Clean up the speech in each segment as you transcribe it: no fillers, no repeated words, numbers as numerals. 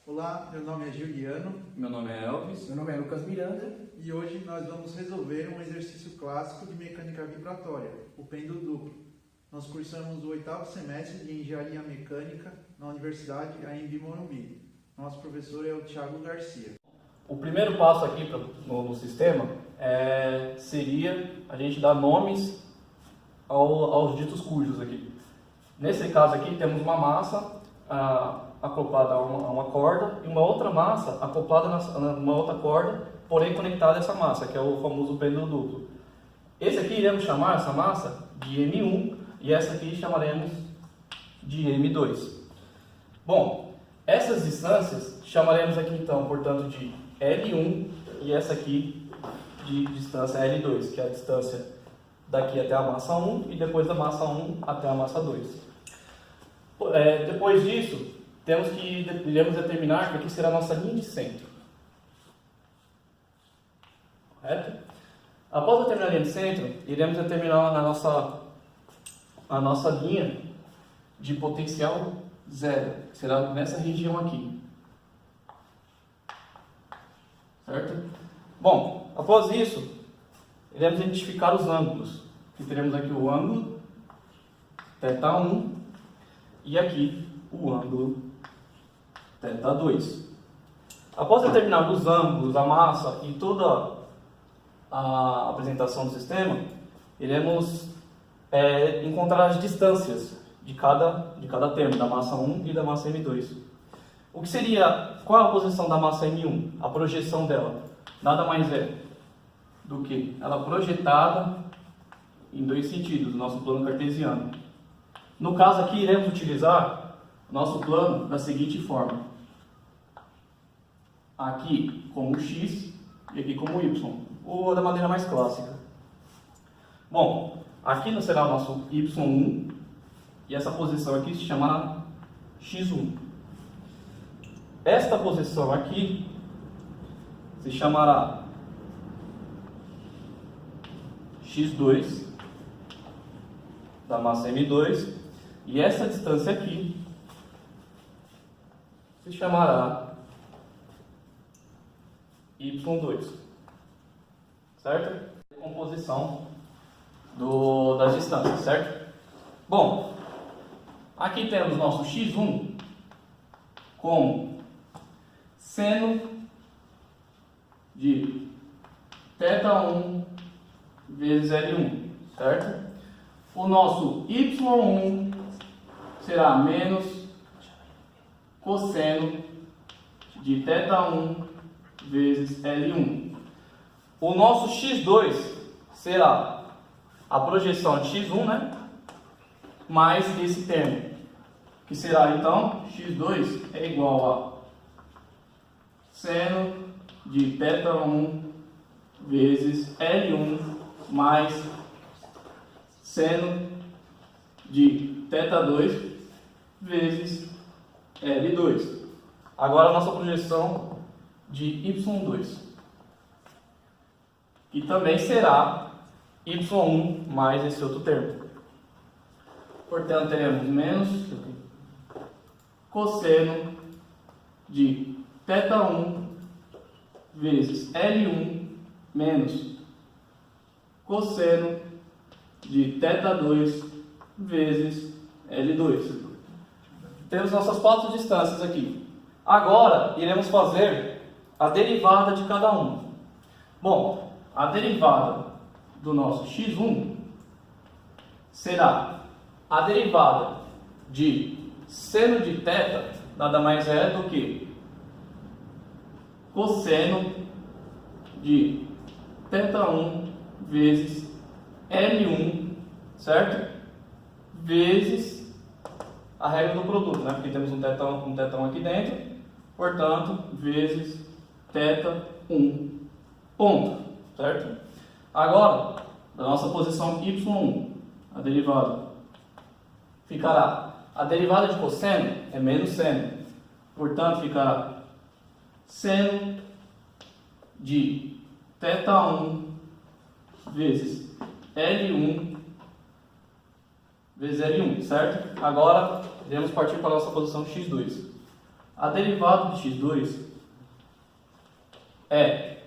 Olá, meu nome é Juliano. Meu nome é Elvis. Meu nome é Lucas Miranda. E hoje nós vamos resolver um exercício clássico de mecânica vibratória, o pêndulo duplo. Nós cursamos o 8º semestre de Engenharia Mecânica na Universidade AMB Morumbi. Nosso professor é o Thiago Garcia. O primeiro passo aqui no sistema seria a gente dar nomes aos ditos cujos aqui. Nesse caso aqui temos uma massa acoplada a uma corda e uma outra massa acoplada numa outra corda, porém conectada a essa massa, que é o famoso pêndulo duplo. Esse aqui iremos chamar essa massa de M1 e essa aqui chamaremos de M2. Bom, essas distâncias chamaremos aqui então, portanto, de L1 e essa aqui de distância L2, que é a distância daqui até a massa 1 e depois da massa 1 até a massa 2. Depois disso, iremos determinar que aqui será a nossa linha de centro. Correto? Após determinar a linha de centro, iremos determinar a nossa linha de potencial zero, que será nessa região aqui. Certo? Bom, após isso, iremos identificar os ângulos. Aqui teremos aqui o ângulo θ1 e aqui o ângulo θ2. Após determinar os ângulos, a massa e toda a apresentação do sistema, iremos encontrar as distâncias de cada termo, da massa 1 e da massa M2. Qual é a posição da massa M1? A projeção dela nada mais é do que ela projetada em dois sentidos, no nosso plano cartesiano. No caso aqui, iremos utilizar nosso plano da seguinte forma. Aqui como x e aqui como y, ou da maneira mais clássica. Bom, aqui será o nosso y1 e essa posição aqui se chamará x1. Esta posição aqui se chamará x2 da massa M2 e essa distância aqui se chamará y2, certo? Composição das distâncias, certo? Bom, aqui temos nosso x1 como seno de θ1 vezes L1, certo? O nosso y1 será menos cosseno de θ1 vezes L1. O nosso x2 será a projeção de x1, né? Mais esse termo, que será então x2 é igual a seno de θ1 vezes L1 mais seno de θ2 vezes L2. Agora a nossa projeção de y2, que também será y1 mais esse outro termo. Portanto, teremos menos cosseno de θ1 vezes L1 menos cosseno de θ2 vezes L2. Temos nossas quatro distâncias aqui. Agora, iremos fazer a derivada de cada uma. Bom, a derivada do nosso x1 será a derivada de seno de θ, nada mais é do que cosseno de θ1 vezes L1, certo? Vezes a regra do produto, né? Porque temos um θ1 aqui dentro, portanto, vezes θ1 ponto, certo? Agora, da nossa posição y1, a derivada ficará, a derivada de cosseno é menos seno, portanto, ficará seno de θ1 vezes L1 vezes L1, certo? Agora, iremos partir para a nossa posição x2. a derivada de x2 é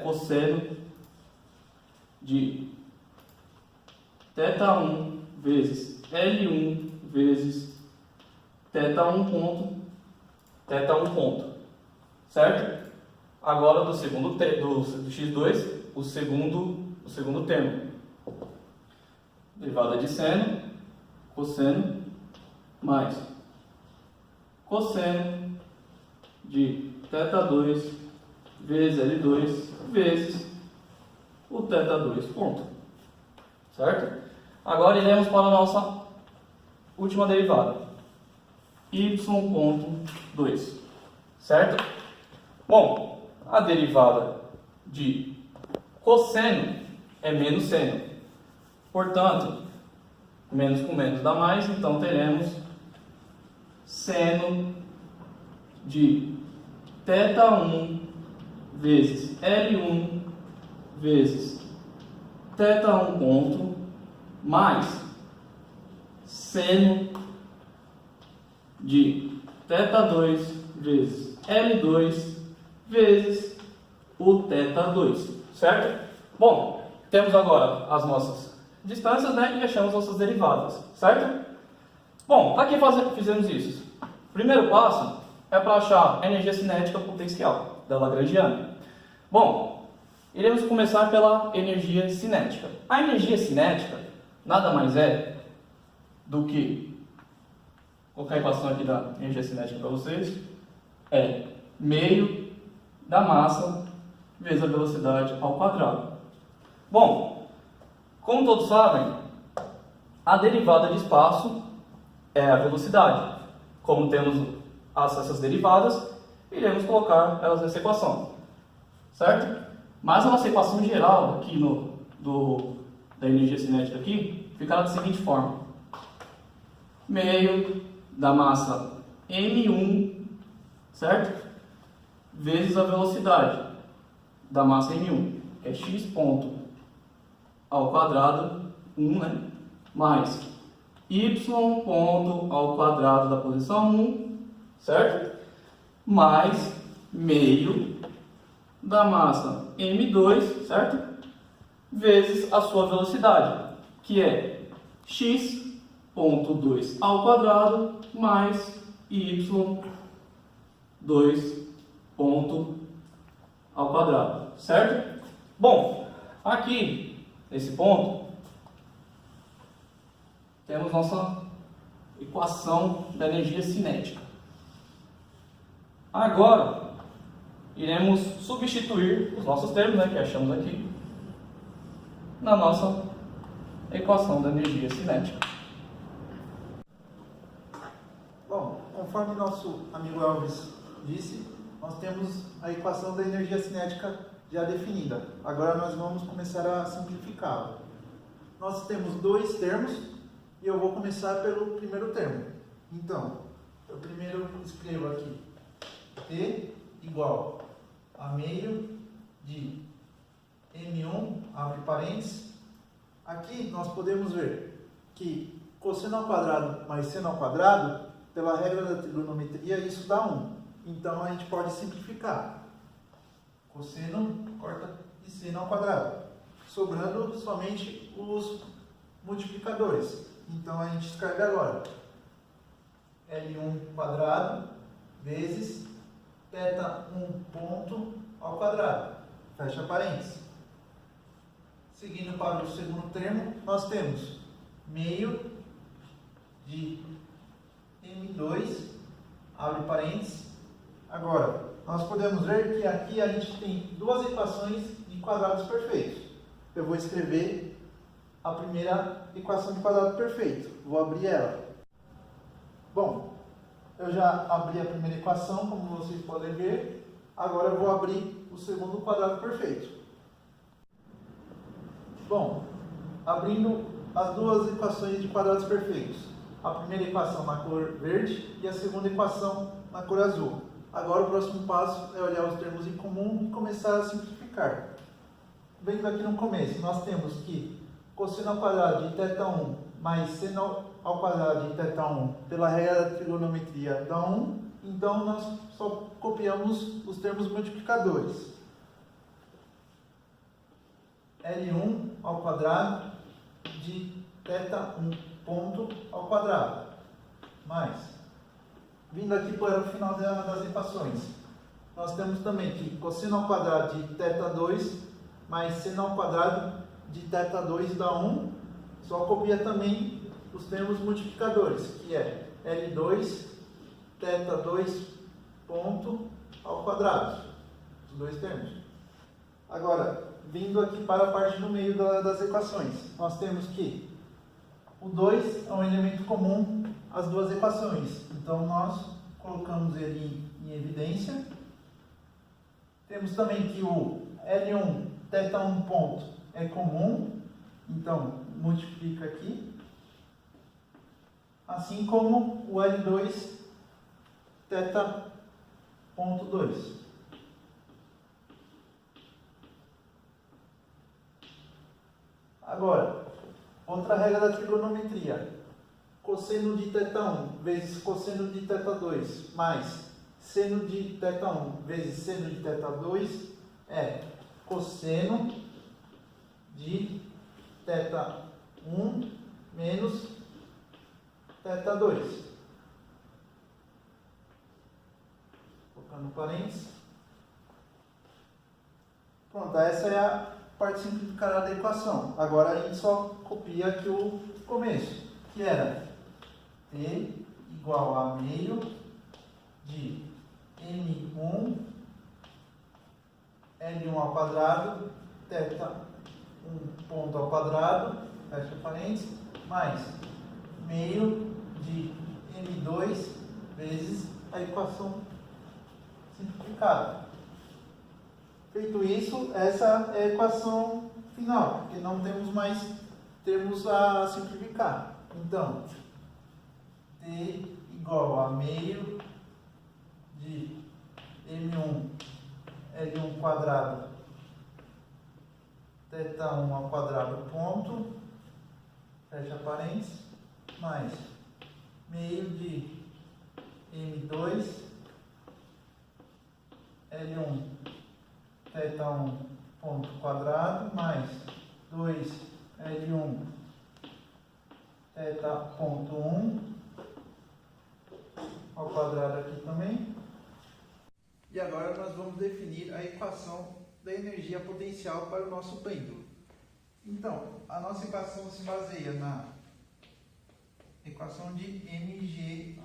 cosseno de θ1 vezes L1 vezes θ1 ponto, certo? Agora do segundo do x2, o segundo termo. Derivada de seno, cosseno, mais cosseno de θ2 vezes L2 vezes o θ2 ponto, certo? Agora iremos para a nossa última derivada, y ponto 2, certo? Bom, a derivada de cosseno é menos seno, portanto, menos com menos dá mais, então teremos seno de θ1 vezes L1 vezes θ1 ponto mais seno de θ2 vezes L2 vezes o θ2, certo? Bom, temos agora as nossas distâncias, né, e achamos nossas derivadas, certo? Bom, aqui fizemos isso. O primeiro passo é para achar a energia cinética potencial da Lagrangiana. Bom, iremos começar pela energia cinética. A energia cinética nada mais é do que, vou colocar a equação aqui da energia cinética para vocês, é meio da massa vezes a velocidade ao quadrado. Bom, como todos sabem, a derivada de espaço é a velocidade. Como temos essas derivadas, iremos colocar elas nessa equação, certo? Mas a nossa equação geral aqui da energia cinética aqui ficará da seguinte forma: meio da massa m1, certo? Vezes a velocidade da massa m1, que é x ponto ao quadrado 1, né? Mais y ponto ao quadrado da posição 1, certo? Mais meio da massa m2, certo? Vezes a sua velocidade, que é x ponto 2 ao quadrado mais y 2 ponto ao quadrado, certo? Bom, aqui nesse ponto temos nossa equação da energia cinética. Agora iremos substituir os nossos termos, né, que achamos aqui, na nossa equação da energia cinética. Bom, conforme nosso amigo Elvis disse, nós temos a equação da energia cinética já definida. Agora nós vamos começar a simplificá-la. Nós temos dois termos e eu vou começar pelo primeiro termo. Então, eu primeiro escrevo aqui T igual a meio de M1, abre parênteses. Aqui nós podemos ver que cosseno ao quadrado mais seno ao quadrado, pela regra da trigonometria, isso dá 1. Então a gente pode simplificar. Cosseno corta e seno ao quadrado, sobrando somente os multiplicadores. Então a gente escreve agora L1 quadrado vezes θ1 ponto ao quadrado, fecha parênteses. Seguindo para o segundo termo, nós temos meio de M2, abre parênteses. Agora, nós podemos ver que aqui a gente tem duas equações de quadrados perfeitos. Eu vou escrever a primeira equação de quadrado perfeito. Vou abrir ela. Bom, eu já abri a primeira equação, como vocês podem ver. Agora eu vou abrir o segundo quadrado perfeito. Bom, abrindo as duas equações de quadrados perfeitos. A primeira equação na cor verde e a segunda equação na cor azul. Agora o próximo passo é olhar os termos em comum e começar a simplificar. Vendo aqui no começo, nós temos que cosseno ao quadrado de θ1 mais seno ao quadrado de θ1 pela regra da trigonometria dá 1, então nós só copiamos os termos multiplicadores. L1 ao quadrado de θ1 ponto ao quadrado, mais, vindo aqui para o final das equações, nós temos também que cosseno ao quadrado de θ2 mais seno ao quadrado de θ2 dá 1, só copia também os termos multiplicadores, que é L2 θ2 ponto ao quadrado, os dois termos. Agora, vindo aqui para a parte do meio das equações, nós temos que o 2 é um elemento comum às duas equações, então nós colocamos ele em evidência. Temos também que o L1 θ1 ponto é comum, então multiplica aqui, assim como o L2 θ ponto 2. Agora, outra regra da trigonometria. Cosseno de θ1 vezes cosseno de θ2 mais seno de θ1 vezes seno de θ2 é cosseno de θ1 menos θ2. Colocando parênteses. Pronto, essa é a parte simplificada da equação. Agora a gente só copia aqui o começo, que era t igual a meio de m1 L1 ao quadrado, θ1 ponto ao quadrado, fecha parênteses, mais meio de m2 vezes a equação simplificada. Feito isso, essa é a equação final, porque não temos mais termos a simplificar. Então, t igual a meio de m1 L1 quadrado θ1 ao quadrado ponto, fecha parênteses, mais meio de m2 L1 θ1 ponto quadrado mais 2 L1 θ ponto 1 ao quadrado aqui também. E agora nós vamos definir a equação da energia potencial para o nosso pêndulo. Então, a nossa equação se baseia na equação de mgh.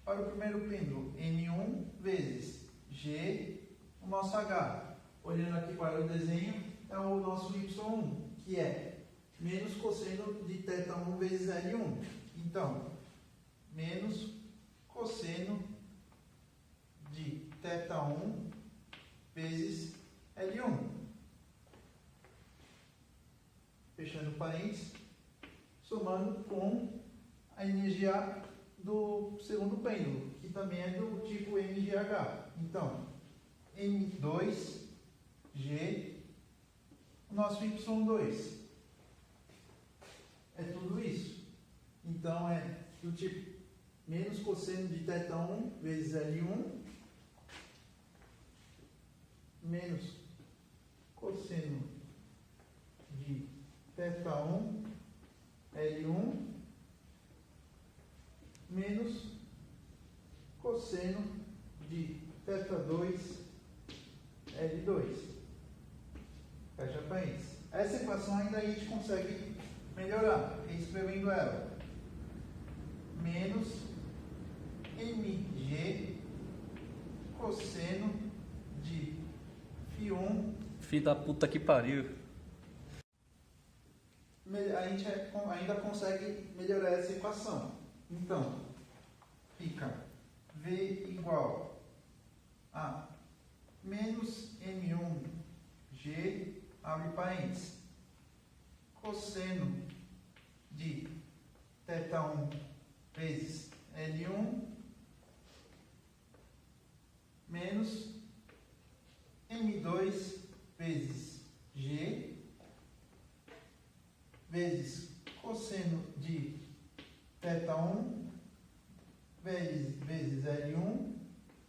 Para o primeiro pêndulo, M1 vezes G, o nosso H. Olhando aqui para o desenho, é o nosso Y1, que é menos cosseno de θ1 vezes L1. Então, menos cosseno de θ1 vezes L1. Fechando parênteses, somando com a energia do segundo pêndulo, que também é do tipo MGH. Então, M2G, o nosso Y2. É tudo isso. Então, é do tipo menos cosseno de θ1 vezes L1, menos cosseno de θ1 L1, menos cosseno de θ2 L2. Fecha parênteses. Essa equação ainda a gente consegue melhorar, escrevendo ela. Menos mg cosseno de φ1. Filho da puta que pariu. A gente ainda consegue melhorar essa equação. Então, fica V igual a menos M1G, abre parênteses, cosseno de θ1 vezes L1, menos M2 vezes G,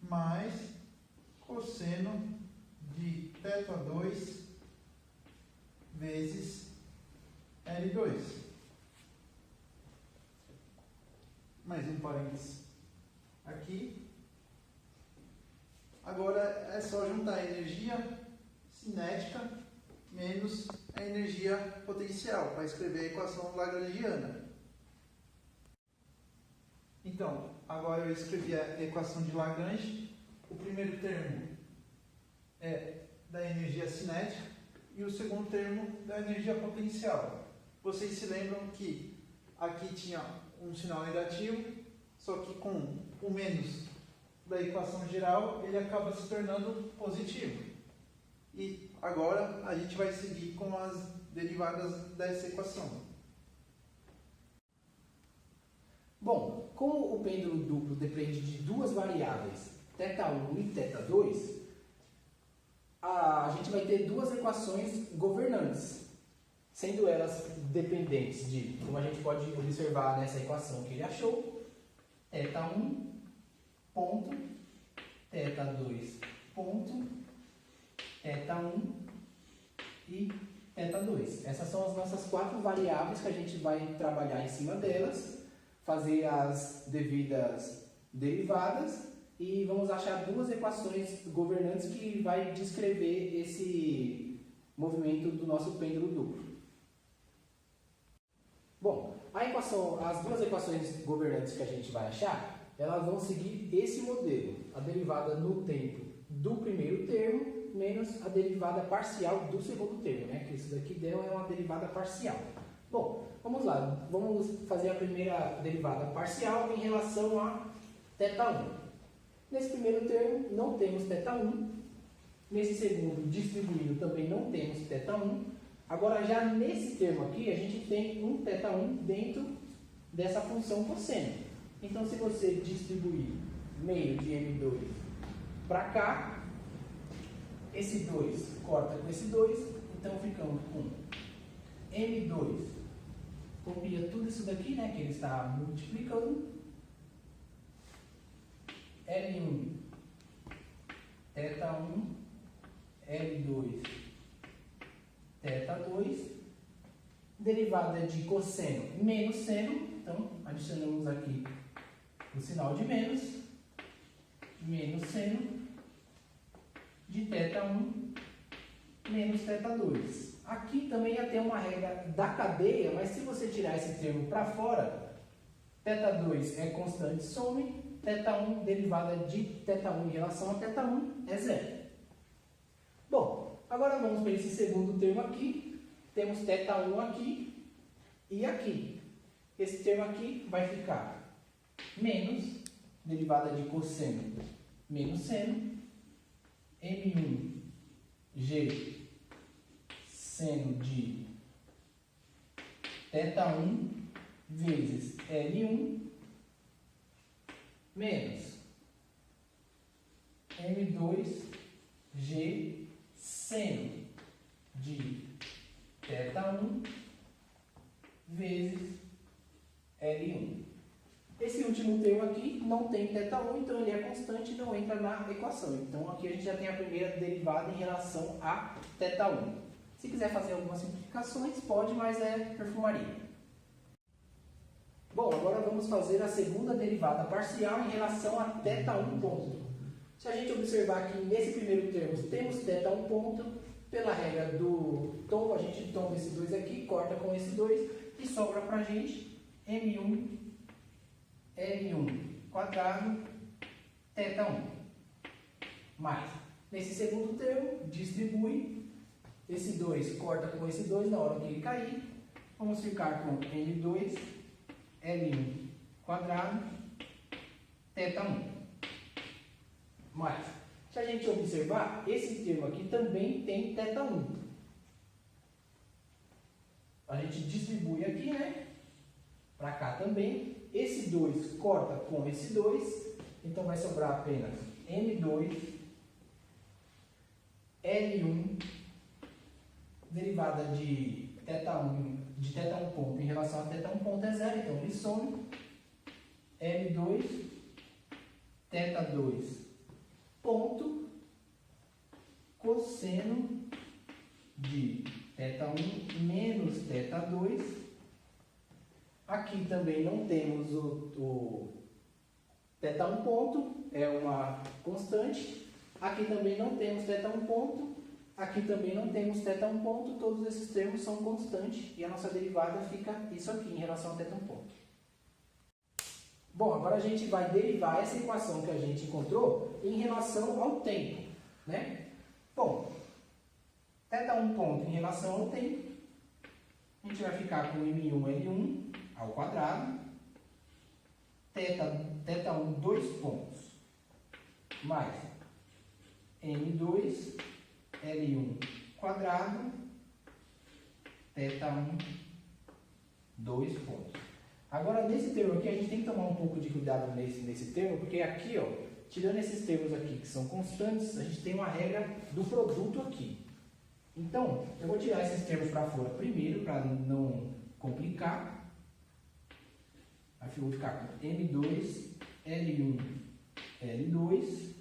mais cosseno de θ2 vezes L2. Mais um parênteses aqui. Agora é só juntar a energia cinética menos a energia potencial para escrever a equação lagrangiana. Então, agora eu escrevi a equação de Lagrange. O primeiro termo é da energia cinética e o segundo termo da energia potencial. Vocês se lembram que aqui tinha um sinal negativo, só que com o menos da equação geral ele acaba se tornando positivo. E agora a gente vai seguir com as derivadas dessa equação. Bom, como o pêndulo duplo depende de duas variáveis, θ1 e θ2, a gente vai ter duas equações governantes, sendo elas dependentes de, como a gente pode observar nessa equação que ele achou, θ1 ponto, θ2 ponto, θ1 e θ2. Essas são as nossas quatro variáveis que a gente vai trabalhar em cima delas, fazer as devidas derivadas e vamos achar duas equações governantes que vai descrever esse movimento do nosso pêndulo duplo. Bom, as duas equações governantes que a gente vai achar, elas vão seguir esse modelo, a derivada no tempo do primeiro termo menos a derivada parcial do segundo termo, né? Que isso daqui é uma derivada parcial. Bom, vamos lá, vamos fazer a primeira derivada parcial em relação a θ1. Nesse primeiro termo não temos θ1, nesse segundo distribuído também não temos θ1. Agora já nesse termo aqui a gente tem um θ1 dentro dessa função cosseno. Então se você distribuir meio de M2 para cá, esse 2 corta com esse 2, então ficamos com M2, copia tudo isso daqui, né, que ele está multiplicando, L1, θ1, L2, θ2, derivada de cosseno menos seno, então adicionamos aqui o sinal de menos seno de θ1 menos θ2. Aqui também ia ter uma regra da cadeia, mas se você tirar esse termo para fora, θ2 é constante, some, θ1, derivada de θ1 em relação a θ1 é zero. Bom, agora vamos para esse segundo termo aqui, temos θ1 aqui e aqui. Esse termo aqui vai ficar menos, derivada de cosseno menos seno, M1G seno de θ1 vezes L1 menos M2G seno de θ1 vezes L1. Esse último termo aqui não tem θ1, então ele é constante e não entra na equação. Então aqui a gente já tem a primeira derivada em relação a θ1. Se quiser fazer algumas simplificações, pode, mas é perfumaria. Bom, agora vamos fazer a segunda derivada parcial em relação a θ1 ponto. Se a gente observar aqui nesse primeiro termo, temos θ1 ponto, pela regra do tombo, a gente tomba esse 2 aqui, corta com esse 2 e sobra para a gente M1 L1 quadrado θ1 mais, nesse segundo termo, distribui, esse 2 corta com esse 2 na hora que ele cair, vamos ficar com L2 L1 quadrado θ1 mais, se a gente observar, esse termo aqui também tem θ1, a gente distribui aqui, né, para cá também, esse 2 corta com esse 2, então vai sobrar apenas M2 L1 derivada de θ1 ponto em relação a θ1 ponto é zero, então ele some L2 θ2 ponto cosseno de θ1 menos θ2. Aqui também não temos o θ1 ponto, é uma constante. Aqui também não temos θ1 ponto. Aqui também não temos θ1 ponto. Todos esses termos são constantes e a nossa derivada fica isso aqui em relação a θ1 ponto. Bom, agora a gente vai derivar essa equação que a gente encontrou em relação ao tempo, né? Bom, θ1 ponto em relação ao tempo, a gente vai ficar com m1L1 ao quadrado, θ1 dois pontos, mais m2 L1 quadrado, θ1 dois pontos. Agora, nesse termo aqui, a gente tem que tomar um pouco de cuidado nesse termo, porque aqui, ó, tirando esses termos aqui que são constantes, a gente tem uma regra do produto aqui. Então, eu vou tirar esses termos para fora primeiro, para não complicar. Aí eu vou ficar com M2, L1, L2,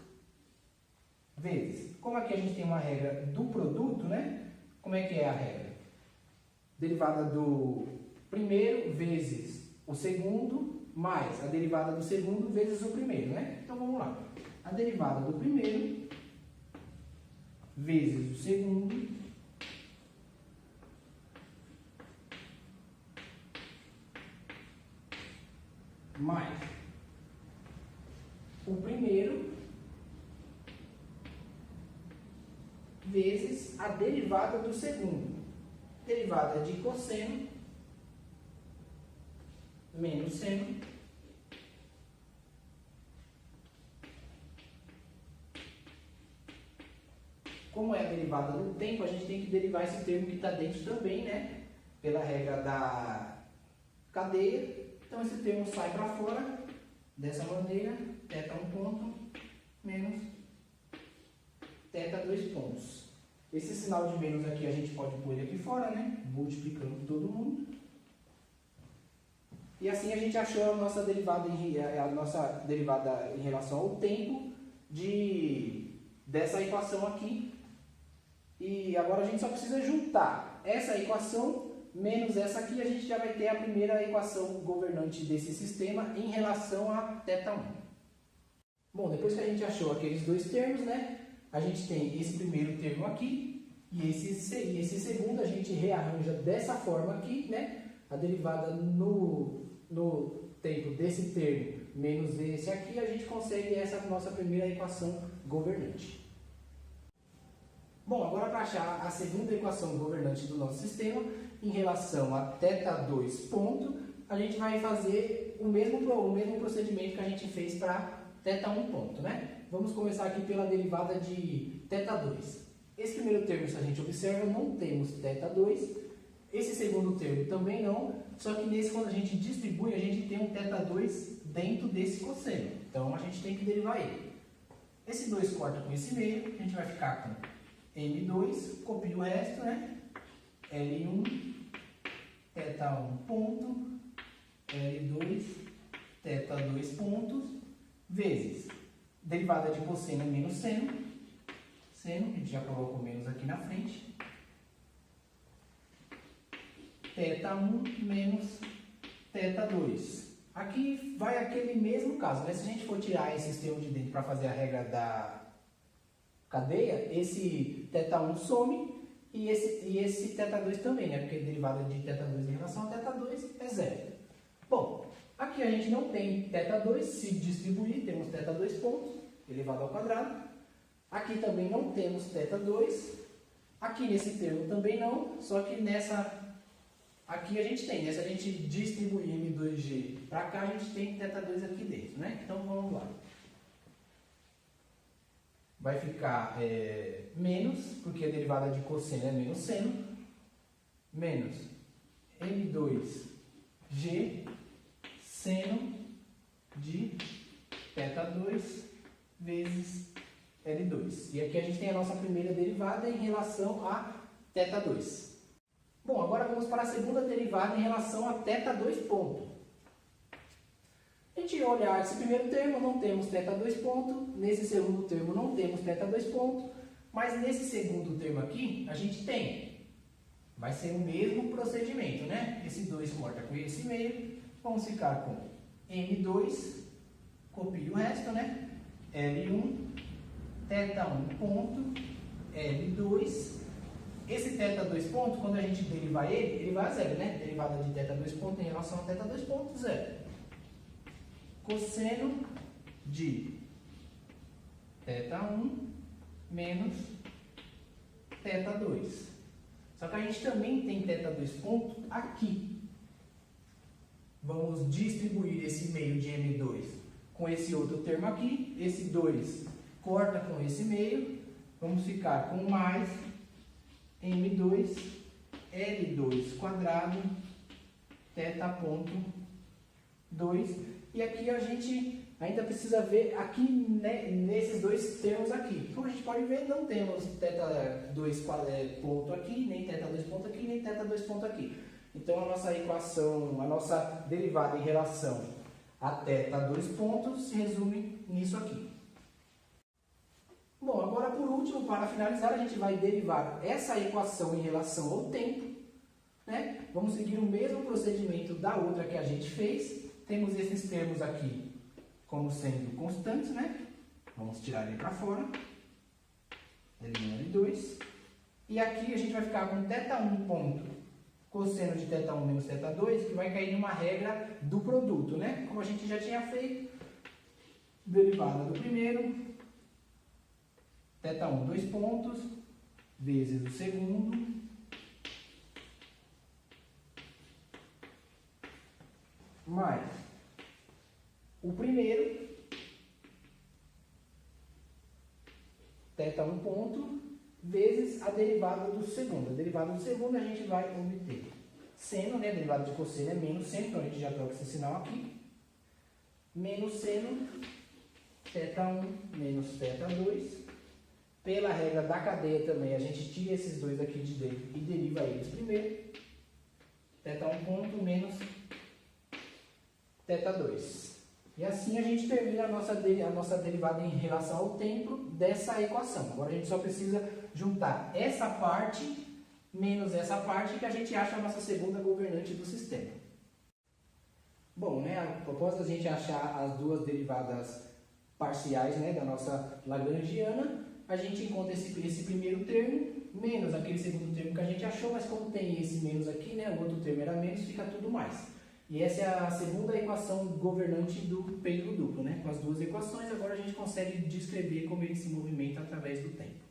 vezes. Como aqui a gente tem uma regra do produto, né? Como é que é a regra? Derivada do primeiro vezes o segundo, mais a derivada do segundo vezes o primeiro, né? Então, vamos lá. A derivada do primeiro vezes o segundo mais o primeiro vezes a derivada do segundo. Derivada de cosseno menos seno como é a derivada do tempo, a gente tem que derivar esse termo que está dentro também, né? Pela regra da cadeia. Então, esse termo sai para fora dessa maneira, θ1 ponto menos θ2 pontos. Esse sinal de menos aqui a gente pode pôr ele aqui fora, né? Multiplicando todo mundo. E assim a gente achou a nossa derivada em relação ao tempo dessa equação aqui. E agora a gente só precisa juntar essa equação menos essa aqui, a gente já vai ter a primeira equação governante desse sistema em relação a θ1. Bom, depois que a gente achou aqueles dois termos, né, a gente tem esse primeiro termo aqui e esse segundo a gente rearranja dessa forma aqui, né, a derivada no tempo desse termo menos esse aqui, a gente consegue essa nossa primeira equação governante. Bom, agora para achar a segunda equação governante do nosso sistema, em relação a θ2 ponto, a gente vai fazer o mesmo procedimento que a gente fez para θ1 ponto, né? Vamos começar aqui pela derivada de θ2. Esse primeiro termo, se a gente observa, não temos θ2. Esse segundo termo também não, só que nesse, quando a gente distribui, a gente tem um θ2 dentro desse cosseno. Então, a gente tem que derivar ele. Esse 2 corta com esse meio, a gente vai ficar com M2, copia o resto, né? L1, θ1 ponto, L2, θ2 pontos, vezes derivada de cosseno menos seno. Seno, a gente já colocou menos aqui na frente. θ1 menos θ2. Aqui vai aquele mesmo caso, né? Se a gente for tirar esse termo de dentro para fazer a regra da cadeia, esse θ1 some e esse θ2 também, né? Porque a derivada de θ2 em relação a θ2 é zero. Bom, aqui a gente não tem θ2, se distribuir, temos θ2 pontos, elevado ao quadrado. Aqui também não temos θ2. Aqui nesse termo também não, só que aqui a gente tem, né? Se a gente distribuir M2G para cá, a gente tem θ2 aqui dentro, né? Então vamos lá. Vai ficar menos, porque a derivada de cosseno é menos seno, menos M2G seno de θ2 vezes L2. E aqui a gente tem a nossa primeira derivada em relação a θ2. Bom, agora vamos para a segunda derivada em relação a θ2 ponto. A gente gente olhar esse primeiro termo, não temos θ 2 ponto, nesse segundo termo não temos θ 2 ponto, mas nesse segundo termo aqui, a gente tem. Vai ser o mesmo procedimento, né? Esse 2 corta com esse meio, vamos ficar com M2, copio o resto, né? L1, θ1 ponto, L2. Esse θ2 ponto, quando a gente derivar ele vai a zero, né? Derivada de θ2 ponto em relação a θ2 ponto, zero. Cosseno de θ1 menos θ2. Só que a gente também tem θ2 ponto aqui. Vamos distribuir esse meio de M2 com esse outro termo aqui. Esse 2 corta com esse meio. Vamos ficar com mais M2, L2 quadrado, θ ponto 2. E aqui a gente ainda precisa ver aqui, né, nesses dois termos aqui. Como a gente pode ver, não temos θ2 ponto aqui, nem θ2 ponto aqui, nem θ2 ponto aqui. Então a nossa equação, a nossa derivada em relação a θ2 pontos se resume nisso aqui. Bom, agora por último, para finalizar, a gente vai derivar essa equação em relação ao tempo, né? Vamos seguir o mesmo procedimento da outra que a gente fez. Temos esses termos aqui como sendo constantes, né? Vamos tirar ele para fora. L1, L2. E aqui a gente vai ficar com θ1 ponto cosseno de θ1 menos θ2, que vai cair numa regra do produto, né? Como a gente já tinha feito, derivada do primeiro, θ1, 2 pontos, vezes o segundo, mais o primeiro, θ1 ponto, vezes a derivada do segundo. A derivada do segundo a gente vai obter seno, né? A derivada de cosseno é menos seno, então a gente já troca esse sinal aqui. Menos seno, θ1 menos θ2. Pela regra da cadeia também, a gente tira esses dois aqui de dentro e deriva eles primeiro. θ1 ponto menos θ2. E assim a gente termina a nossa derivada em relação ao tempo dessa equação. Agora a gente só precisa juntar essa parte menos essa parte que a gente acha a nossa segunda governante do sistema. Bom, né, após a gente achar as duas derivadas parciais, né, da nossa lagrangiana, a gente encontra esse primeiro termo menos aquele segundo termo que a gente achou, mas como tem esse menos aqui, né, o outro termo era menos, fica tudo mais. E essa é a segunda equação governante do pêndulo duplo, né? Com as duas equações, agora a gente consegue descrever como ele se movimenta através do tempo.